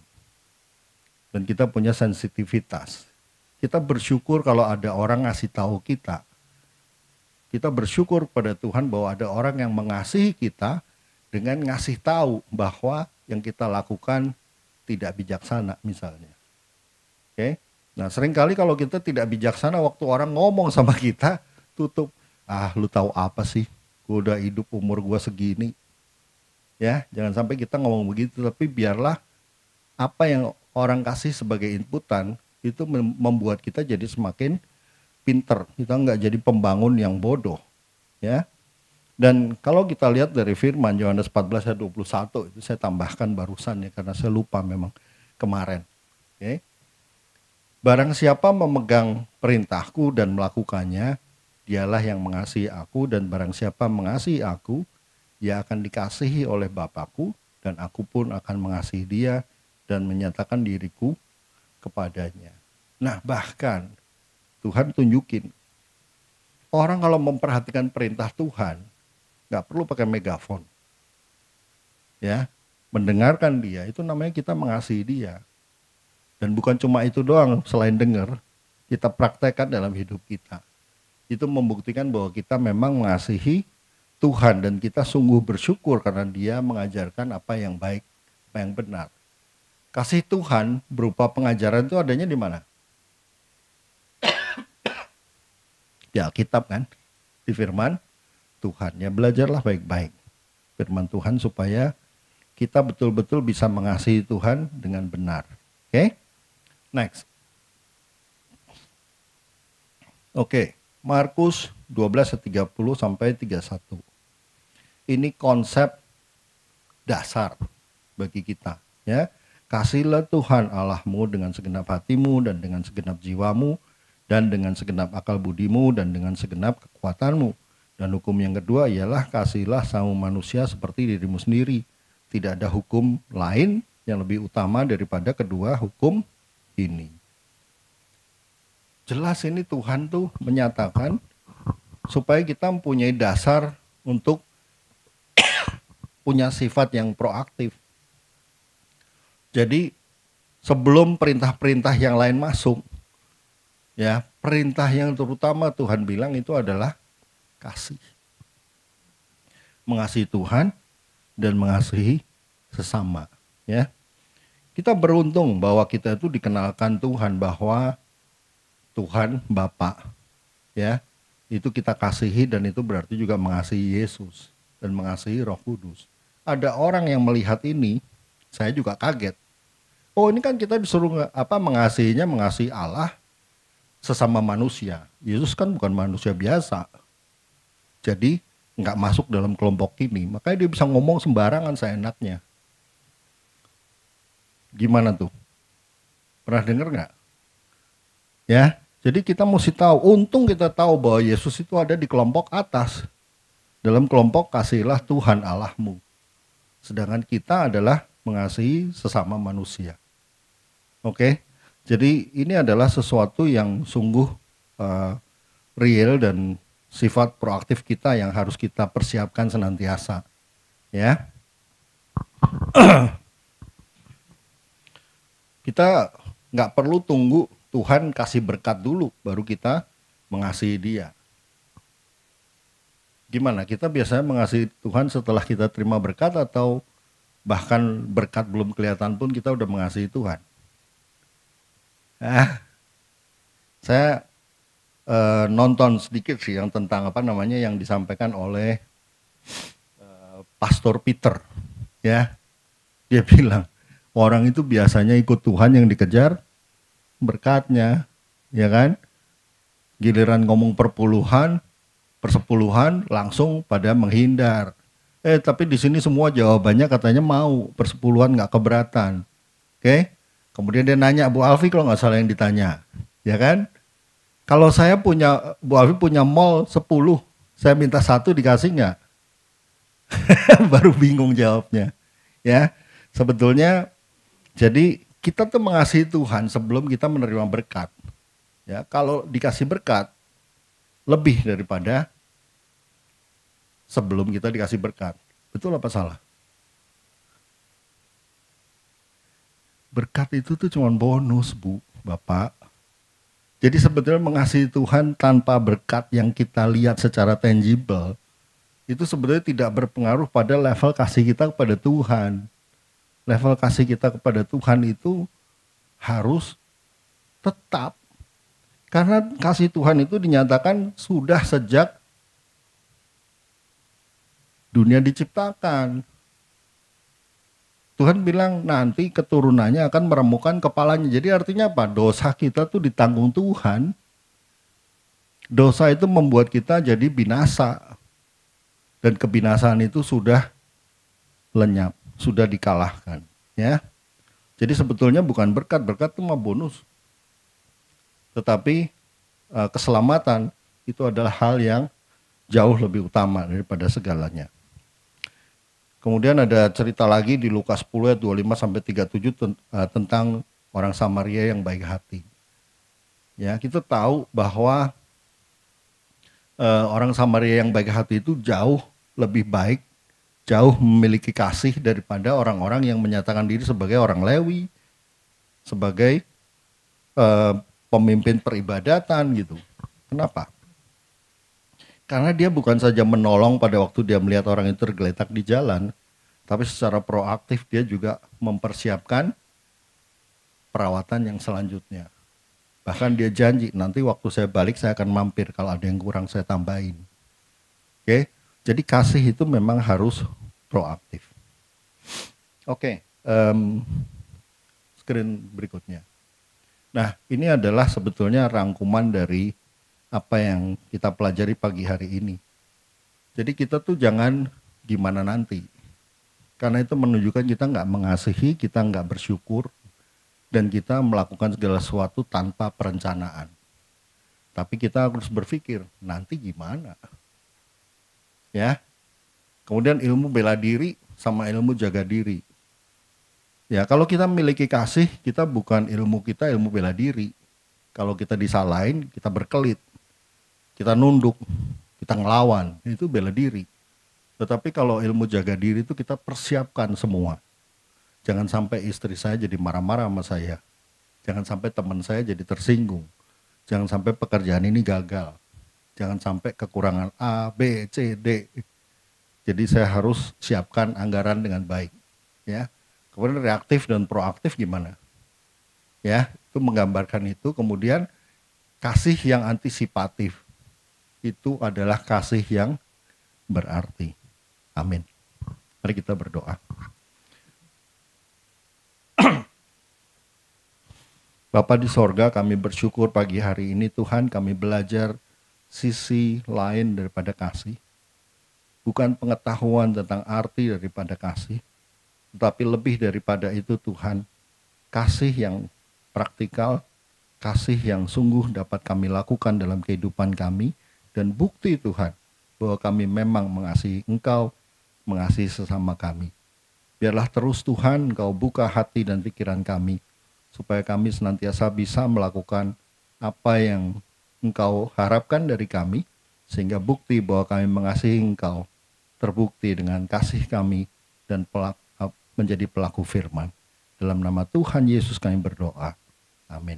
Dan kita punya sensitivitas. Kita bersyukur kalau ada orang ngasih tahu kita. Kita bersyukur pada Tuhan bahwa ada orang yang mengasihi kita dengan ngasih tahu bahwa yang kita lakukan tidak bijaksana misalnya. Oke? Nah seringkali kalau kita tidak bijaksana waktu orang ngomong sama kita, tutup. Lu tahu apa sih? Gue udah hidup umur gue segini. Ya, jangan sampai kita ngomong begitu, tapi biarlah apa yang orang kasih sebagai inputan itu membuat kita jadi semakin pinter. Kita nggak jadi pembangun yang bodoh, ya. Dan kalau kita lihat dari firman Yohanes 14 ayat 21, itu saya tambahkan barusan ya, karena saya lupa memang kemarin. Okay. Barang siapa memegang perintahku dan melakukannya, dialah yang mengasihi aku, dan barang siapa mengasihi aku, ia akan dikasihi oleh Bapakku, dan aku pun akan mengasihi dia dan menyatakan diriku kepadanya. Nah, bahkan Tuhan tunjukin, orang kalau memperhatikan perintah Tuhan, nggak perlu pakai megafon, ya, mendengarkan dia, itu namanya kita mengasihi dia. Dan bukan cuma itu doang, selain dengar, kita praktekkan dalam hidup kita. Itu membuktikan bahwa kita memang mengasihi Tuhan, dan kita sungguh bersyukur karena dia mengajarkan apa yang baik, apa yang benar. Kasih Tuhan berupa pengajaran itu adanya di mana? Di Alkitab kan, di firman Tuhan. Ya, belajarlah baik-baik firman Tuhan supaya kita betul-betul bisa mengasihi Tuhan dengan benar. Oke? Next. Oke, Markus 12:30 sampai 31. Ini konsep dasar bagi kita, ya. Kasihlah Tuhan Allahmu dengan segenap hatimu dan dengan segenap jiwamu dan dengan segenap akal budimu dan dengan segenap kekuatanmu. Dan hukum yang kedua ialah kasihilah sama manusia seperti dirimu sendiri. Tidak ada hukum lain yang lebih utama daripada kedua hukum ini. Jelas ini Tuhan tuh menyatakan supaya kita mempunyai dasar untuk punya sifat yang proaktif. Jadi sebelum perintah-perintah yang lain masuk, ya, perintah yang terutama Tuhan bilang itu adalah kasih. Mengasihi Tuhan dan mengasihi sesama, ya. Kita beruntung bahwa kita itu dikenalkan Tuhan, bahwa Tuhan Bapa, ya, itu kita kasihi, dan itu berarti juga mengasihi Yesus dan mengasihi Roh Kudus. Ada orang yang melihat ini, saya juga kaget. Oh, ini kan kita disuruh mengasihinya, mengasihi Allah sesama manusia. Yesus kan bukan manusia biasa. Jadi nggak masuk dalam kelompok ini. Makanya dia bisa ngomong sembarangan seenaknya. Gimana tuh? Pernah dengar nggak? Ya, jadi kita mesti tahu. Untung kita tahu bahwa Yesus itu ada di kelompok atas. Dalam kelompok kasihilah Tuhan Allahmu. Sedangkan kita adalah mengasihi sesama manusia. Oke? Jadi ini adalah sesuatu yang sungguh real dan sifat proaktif kita yang harus kita persiapkan senantiasa, ya. Kita nggak perlu tunggu Tuhan kasih berkat dulu baru kita mengasihi Dia. Gimana? Kita biasanya mengasihi Tuhan setelah kita terima berkat, atau bahkan berkat belum kelihatan pun kita udah mengasihi Tuhan? Saya nonton sedikit sih yang tentang yang disampaikan oleh Pastor Peter, ya. Dia bilang orang itu biasanya ikut Tuhan yang dikejar berkatnya, ya kan? Giliran ngomong persepuluhan langsung pada menghindar. Tapi di sini semua jawabannya katanya mau, persepuluhan nggak keberatan. Oke? Kemudian dia nanya, Bu Alfi kalau nggak salah yang ditanya, ya kan? Kalau saya Bu Alfi punya mall 10, saya minta 1 dikasih nggak? Baru bingung jawabnya, ya. Sebetulnya, jadi kita tuh mengasihi Tuhan sebelum kita menerima berkat. Ya, kalau dikasih berkat lebih daripada sebelum kita dikasih berkat. Betul apa salah? Berkat itu tuh cuma bonus, Bu, Bapak. Jadi sebetulnya mengasihi Tuhan tanpa berkat yang kita lihat secara tangible, itu sebetulnya tidak berpengaruh pada level kasih kita kepada Tuhan. Level kasih kita kepada Tuhan itu harus tetap. Karena kasih Tuhan itu dinyatakan sudah sejak dunia diciptakan. Tuhan bilang nanti keturunannya akan meremukkan kepalanya. Jadi artinya apa? Dosa kita tuh ditanggung Tuhan. Dosa itu membuat kita jadi binasa. Dan kebinasaan itu sudah lenyap, sudah dikalahkan. Ya. Jadi sebetulnya bukan berkat itu mah bonus. Tetapi keselamatan itu adalah hal yang jauh lebih utama daripada segalanya. Kemudian ada cerita lagi di Lukas 10 ayat 25 sampai 37 tentang orang Samaria yang baik hati. Ya, kita tahu bahwa orang Samaria yang baik hati itu jauh lebih baik, jauh memiliki kasih daripada orang-orang yang menyatakan diri sebagai orang Lewi, sebagai pemimpin peribadatan gitu. Kenapa? Karena dia bukan saja menolong pada waktu dia melihat orang itu tergeletak di jalan, tapi secara proaktif dia juga mempersiapkan perawatan yang selanjutnya. Bahkan dia janji, nanti waktu saya balik saya akan mampir, kalau ada yang kurang saya tambahin. Oke, jadi kasih itu memang harus proaktif. Oke, screen berikutnya. Nah, ini adalah sebetulnya rangkuman dari apa yang kita pelajari pagi hari ini. Jadi kita tuh jangan gimana nanti. Karena itu menunjukkan kita nggak mengasihi, kita nggak bersyukur, dan kita melakukan segala sesuatu tanpa perencanaan. Tapi kita harus berpikir, nanti gimana? Ya. Kemudian ilmu bela diri sama ilmu jaga diri. Ya, kalau kita memiliki kasih, kita bukan ilmu kita ilmu bela diri. Kalau kita disalahin, kita berkelit. Kita nunduk, kita ngelawan, itu bela diri. Tetapi kalau ilmu jaga diri itu kita persiapkan semua. Jangan sampai istri saya jadi marah-marah sama saya. Jangan sampai teman saya jadi tersinggung. Jangan sampai pekerjaan ini gagal. Jangan sampai kekurangan A, B, C, D. Jadi saya harus siapkan anggaran dengan baik. Ya. Kemudian reaktif dan proaktif gimana? Ya, itu menggambarkan itu. Kemudian kasih yang antisipatif. Itu adalah kasih yang berarti. Amin. Mari kita berdoa. Bapa di sorga, kami bersyukur pagi hari ini Tuhan, kami belajar sisi lain daripada kasih. Bukan pengetahuan tentang arti daripada kasih, tetapi lebih daripada itu Tuhan, kasih yang praktikal, kasih yang sungguh dapat kami lakukan dalam kehidupan kami, dan bukti Tuhan bahwa kami memang mengasihi Engkau, mengasihi sesama kami. Biarlah terus Tuhan Engkau buka hati dan pikiran kami, supaya kami senantiasa bisa melakukan apa yang Engkau harapkan dari kami, sehingga bukti bahwa kami mengasihi Engkau terbukti dengan kasih kami dan menjadi pelaku firman. Dalam nama Tuhan Yesus kami berdoa. Amin.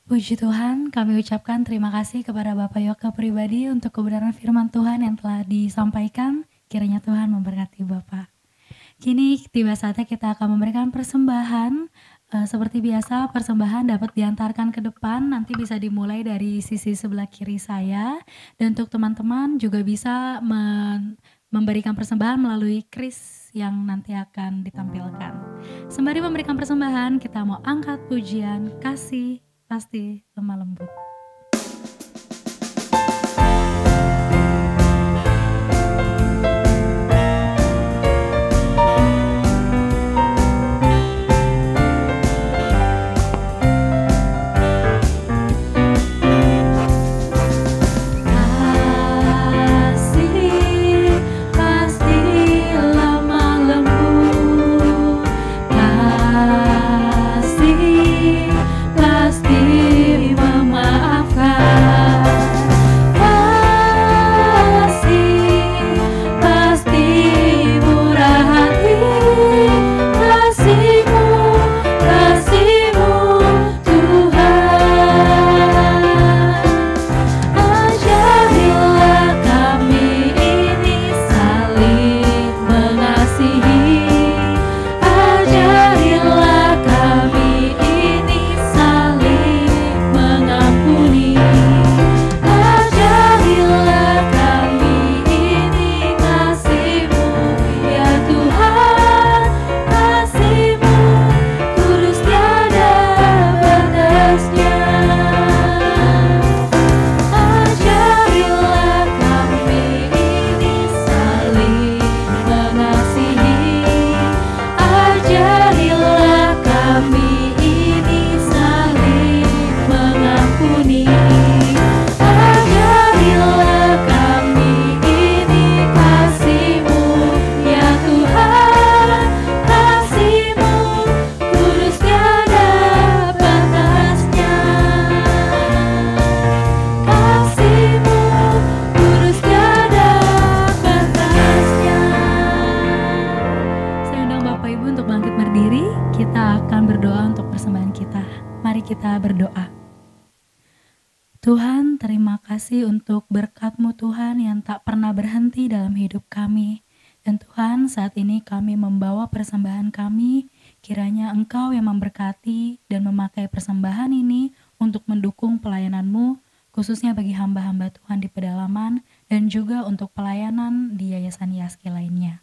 Puji Tuhan, kami ucapkan terima kasih kepada Bapak Yoka pribadi untuk kebenaran firman Tuhan yang telah disampaikan. Kiranya Tuhan memberkati Bapak. Kini tiba saatnya kita akan memberikan persembahan. Seperti biasa, persembahan dapat diantarkan ke depan, nanti bisa dimulai dari sisi sebelah kiri saya. Dan untuk teman-teman juga bisa memberikan persembahan melalui kris yang nanti akan ditampilkan. Sembari memberikan persembahan, kita mau angkat pujian kasih pasti lemah lembut. Saling kita berdoa. Tuhan, terima kasih untuk berkat-Mu Tuhan yang tak pernah berhenti dalam hidup kami. Dan Tuhan, saat ini kami membawa persembahan kami, kiranya Engkau yang memberkati dan memakai persembahan ini untuk mendukung pelayanan-Mu, khususnya bagi hamba-hamba Tuhan di pedalaman dan juga untuk pelayanan di Yayasan Yaski lainnya.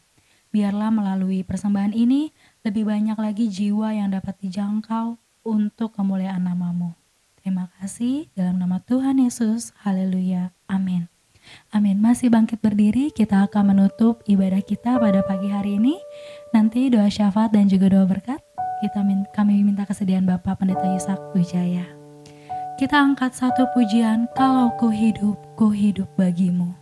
Biarlah melalui persembahan ini lebih banyak lagi jiwa yang dapat dijangkau untuk kemuliaan nama-Mu. Terima kasih dalam nama Tuhan Yesus. Haleluya. Amin. Amin. Masih bangkit berdiri, kita akan menutup ibadah kita pada pagi hari ini. Nanti doa syafaat dan juga doa berkat kami minta kesediaan Bapak Pendeta Yusak Wijaya. Kita angkat satu pujian, kalau ku hidup bagimu.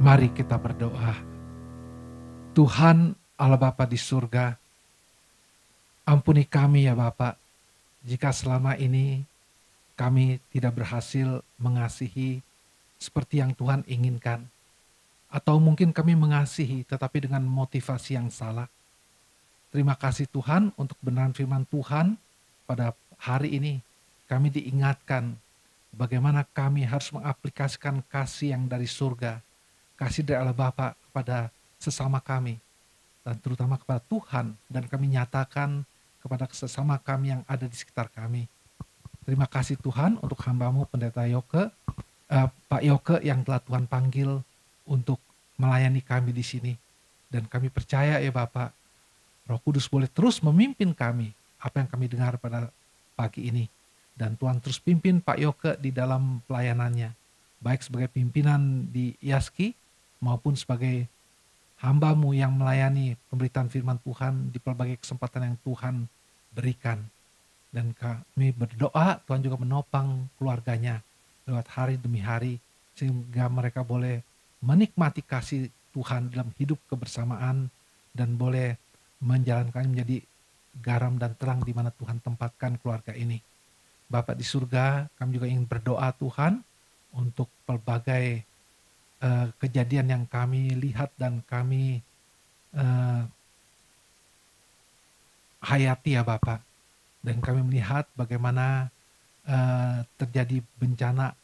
Mari kita berdoa. Tuhan Allah Bapa di surga, ampuni kami ya Bapa, jika selama ini kami tidak berhasil mengasihi seperti yang Tuhan inginkan. Atau mungkin kami mengasihi tetapi dengan motivasi yang salah. Terima kasih Tuhan untuk kebenaran firman Tuhan pada hari ini. Kami diingatkan bagaimana kami harus mengaplikasikan kasih yang dari surga. Kasih dari Allah Bapa kepada sesama kami. Dan terutama kepada Tuhan. Dan kami nyatakan kepada sesama kami yang ada di sekitar kami. Terima kasih Tuhan untuk hamba-Mu Pendeta Pak Yoke yang telah Tuhan panggil untuk melayani kami di sini. Dan kami percaya ya Bapak, Roh Kudus boleh terus memimpin kami apa yang kami dengar pada pagi ini. Dan Tuhan terus pimpin Pak Yoke di dalam pelayanannya. Baik sebagai pimpinan di Yaski maupun sebagai hamba-Mu yang melayani pemberitaan firman Tuhan di berbagai kesempatan yang Tuhan berikan. Dan kami berdoa Tuhan juga menopang keluarganya lewat hari demi hari sehingga mereka boleh menikmati kasih Tuhan dalam hidup kebersamaan dan boleh menjalankan menjadi garam dan terang di mana Tuhan tempatkan keluarga ini. Bapak di surga, kami juga ingin berdoa Tuhan untuk pelbagai kejadian yang kami lihat dan kami hayati ya Bapak. Dan kami melihat bagaimana terjadi bencana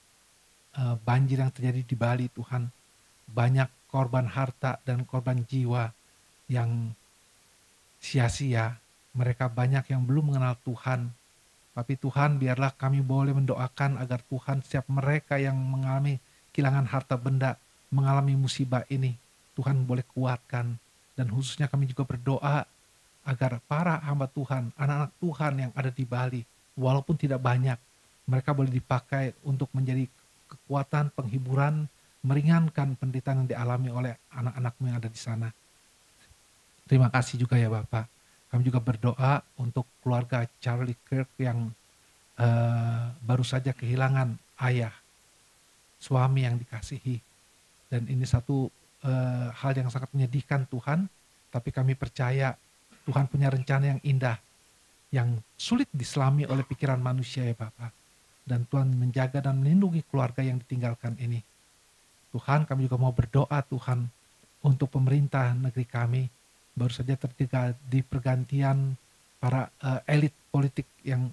banjir yang terjadi di Bali Tuhan. Banyak korban harta dan korban jiwa yang sia-sia. Mereka banyak yang belum mengenal Tuhan. Tapi Tuhan, biarlah kami boleh mendoakan agar Tuhan setiap mereka yang mengalami kehilangan harta benda, mengalami musibah ini, Tuhan boleh kuatkan. Dan khususnya kami juga berdoa agar para hamba Tuhan, anak-anak Tuhan yang ada di Bali, walaupun tidak banyak, mereka boleh dipakai untuk menjadi kekuatan, penghiburan, meringankan penderitaan yang dialami oleh anak-anakmu yang ada di sana. Terima kasih juga ya Bapak. Kami juga berdoa untuk keluarga Charlie Kirk yang baru saja kehilangan ayah, suami yang dikasihi. Dan ini satu hal yang sangat menyedihkan Tuhan, tapi kami percaya Tuhan punya rencana yang indah, yang sulit diselami oleh pikiran manusia ya Bapak. Dan Tuhan menjaga dan melindungi keluarga yang ditinggalkan ini. Tuhan, kami juga mau berdoa Tuhan untuk pemerintah negeri kami. Baru saja terjadi pergantian para elit politik yang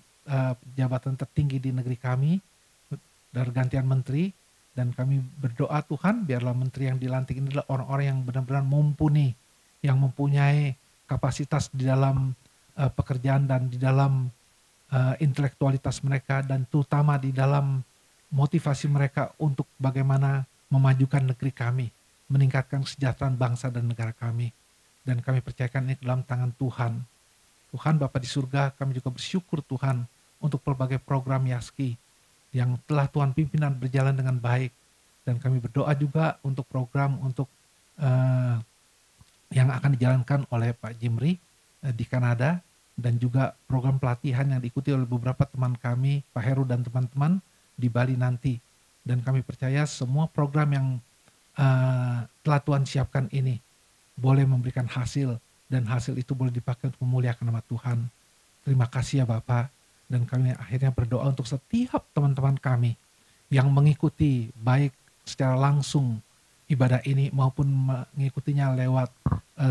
jabatan tertinggi di negeri kami, dan pergantian menteri. Dan kami berdoa Tuhan, biarlah menteri yang dilantik ini adalah orang-orang yang benar-benar mumpuni, yang mempunyai kapasitas di dalam pekerjaan dan di dalam intelektualitas mereka, dan terutama di dalam motivasi mereka untuk bagaimana memajukan negeri kami, meningkatkan kesejahteraan bangsa dan negara kami. Dan kami percayakan ini dalam tangan Tuhan. Tuhan Bapa di surga, kami juga bersyukur Tuhan untuk berbagai program Yaski yang telah Tuhan pimpin dan berjalan dengan baik. Dan kami berdoa juga untuk program untuk yang akan dijalankan oleh Pak Jimri di Kanada, dan juga program pelatihan yang diikuti oleh beberapa teman kami, Pak Heru dan teman-teman di Bali nanti. Dan kami percaya semua program yang telah Tuhan siapkan ini boleh memberikan hasil, dan hasil itu boleh dipakai untuk memuliakan nama Tuhan. Terima kasih ya Bapak. Dan kami akhirnya berdoa untuk setiap teman-teman kami yang mengikuti baik secara langsung ibadah ini maupun mengikutinya lewat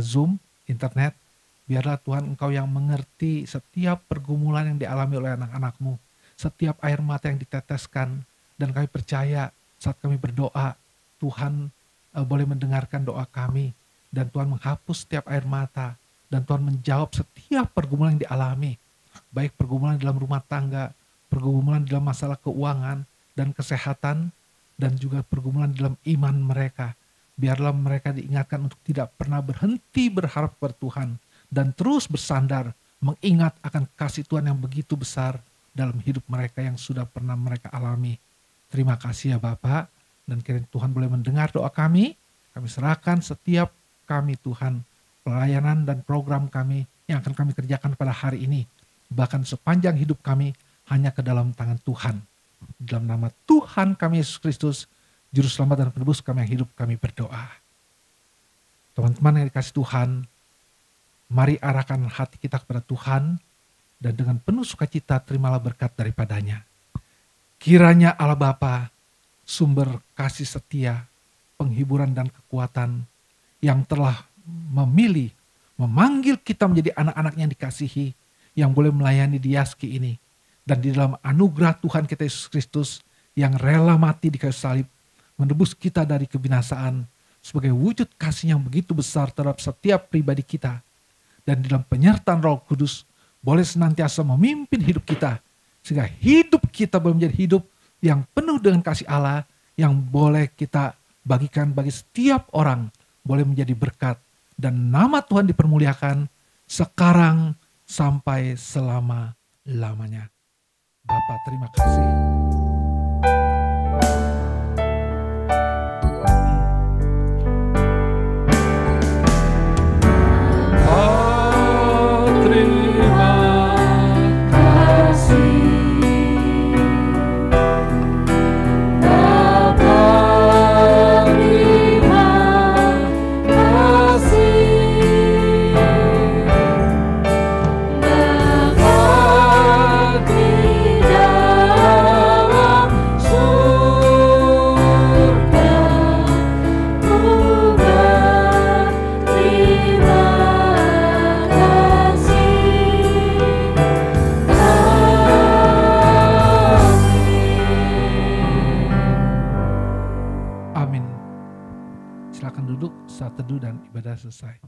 Zoom, internet. Biarlah Tuhan Engkau yang mengerti setiap pergumulan yang dialami oleh anak-anakmu, setiap air mata yang diteteskan. Dan kami percaya saat kami berdoa, Tuhan boleh mendengarkan doa kami, dan Tuhan menghapus setiap air mata, dan Tuhan menjawab setiap pergumulan yang dialami, baik pergumulan dalam rumah tangga, pergumulan dalam masalah keuangan dan kesehatan, dan juga pergumulan dalam iman mereka. Biarlah mereka diingatkan untuk tidak pernah berhenti berharap kepada Tuhan, dan terus bersandar mengingat akan kasih Tuhan yang begitu besar dalam hidup mereka yang sudah pernah mereka alami. Terima kasih ya Bapak, dan kiranya Tuhan boleh mendengar doa kami. Kami serahkan setiap kami Tuhan, pelayanan dan program kami yang akan kami kerjakan pada hari ini, bahkan sepanjang hidup kami, hanya ke dalam tangan Tuhan. Dalam nama Tuhan kami Yesus Kristus, Juru Selamat dan Penebus kami yang hidup, kami berdoa. Teman-teman yang dikasih Tuhan, mari arahkan hati kita kepada Tuhan, dan dengan penuh sukacita terimalah berkat daripadanya. Kiranya Allah Bapa, sumber kasih setia, penghiburan dan kekuatan, yang telah memilih, memanggil kita menjadi anak-anaknya yang dikasihi, yang boleh melayani di Yaski ini. Dan di dalam anugerah Tuhan kita Yesus Kristus, yang rela mati di kayu salib, menebus kita dari kebinasaan, sebagai wujud kasih yang begitu besar terhadap setiap pribadi kita. Dan di dalam penyertaan Roh Kudus, boleh senantiasa memimpin hidup kita, sehingga hidup kita boleh menjadi hidup yang penuh dengan kasih Allah, yang boleh kita bagikan bagi setiap orang, boleh menjadi berkat, dan nama Tuhan dipermuliakan sekarang sampai selama-lamanya. Bapa, terima kasih. Terima Silakan duduk saat teduh dan ibadah selesai.